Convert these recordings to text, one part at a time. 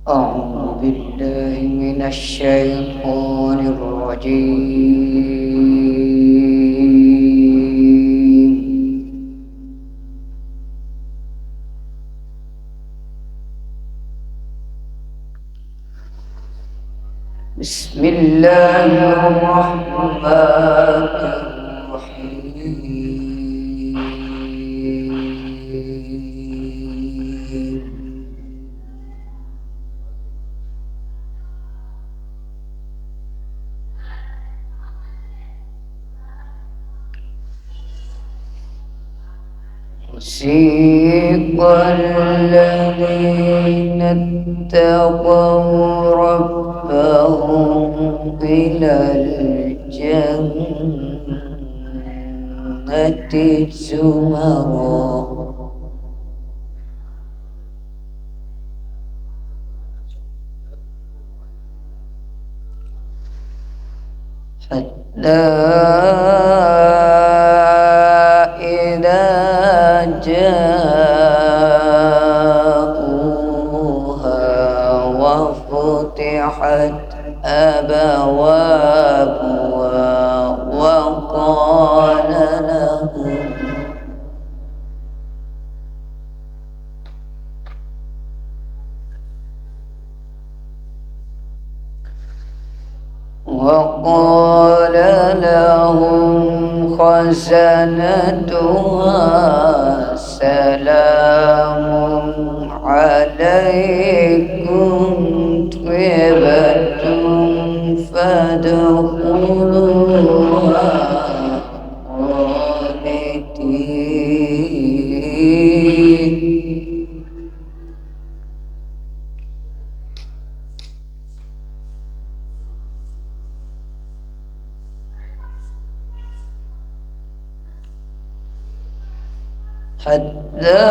أعوذ بالله من الشيطان الرجيم. بسم الله الرحمن الرحيم. وسيق الذين اتقوا ربهم إلى الجنة زمرا حتى إذا جاءوها وفتحت أبوابها وقال لهم خزنتها سلام عليكم طبتم فادخلوها خالدين. حتى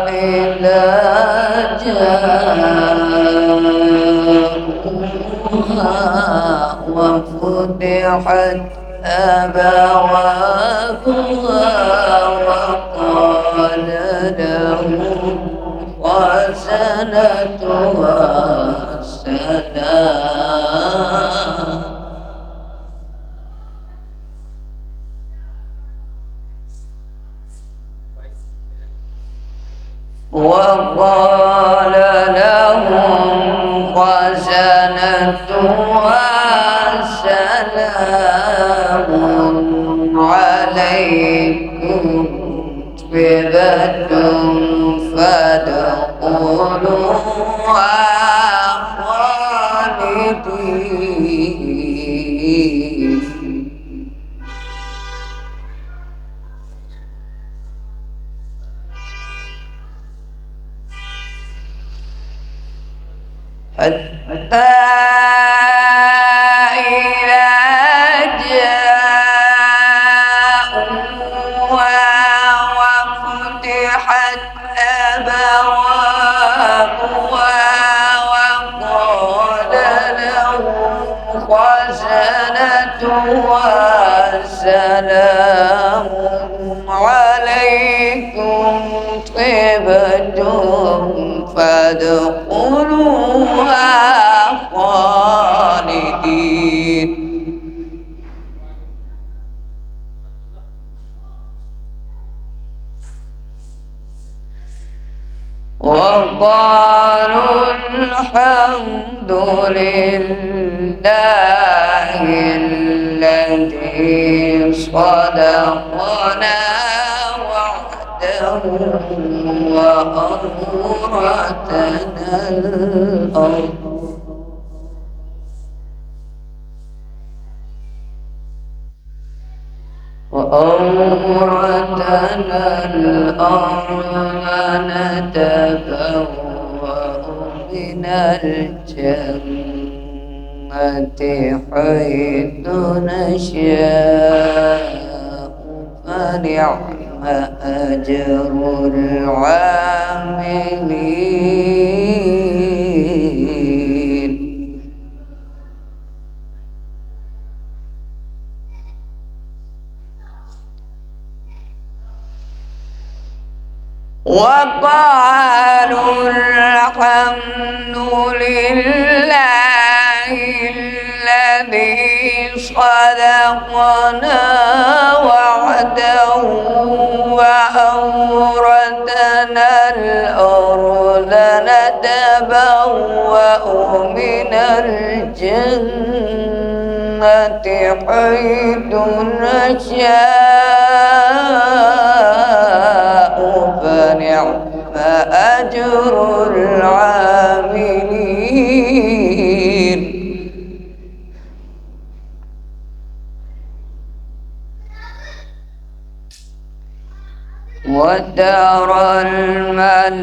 إذا جاءوها وفتحت أبوابها وقال لهم خزنتها سلام وقال لهم خزنتها سلام عليكم طبتم فادخلوها خالدين. حتى إذا جاءوها وفتحت أبوابها وقال لهم خزنتها سلام عليكم طبتم فادخلوها خالدين. وقالوا الحمد لله الذي صدقنا وعده وأورثنا الأرض نتبوأ من الجنة حيث نشاء فنعم أجر العاملين. وقالوا صدقنا وعده وأورثنا الأرض نتبوأ من الجنة حيث نشاء فنعم أجر العاملين وترى الملائكة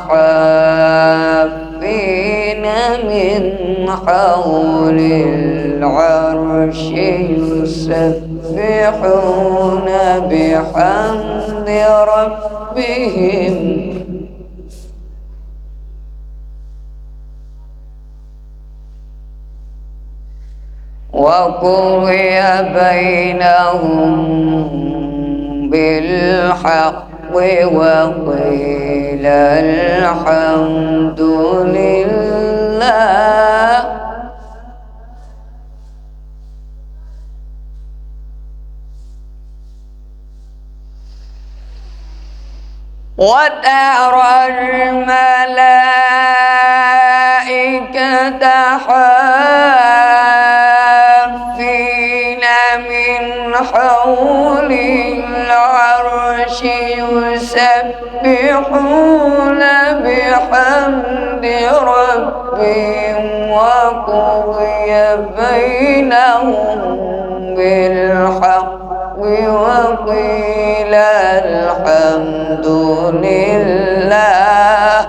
حافين من حول العرش يسبحون بحمد ربهم وقضي بينهم بالحق وقيل الحمد لله وترى الملائكة حافين من حول العرش يسبحون بحمد ربهم وقضي بينهم بالحق وقيل الحمد لله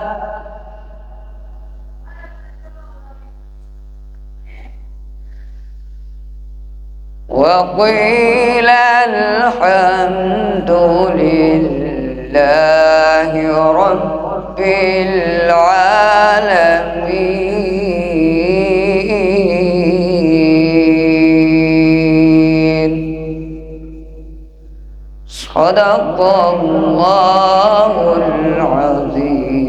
وقيل الحمد لله رب العالمين صدق الله العظيم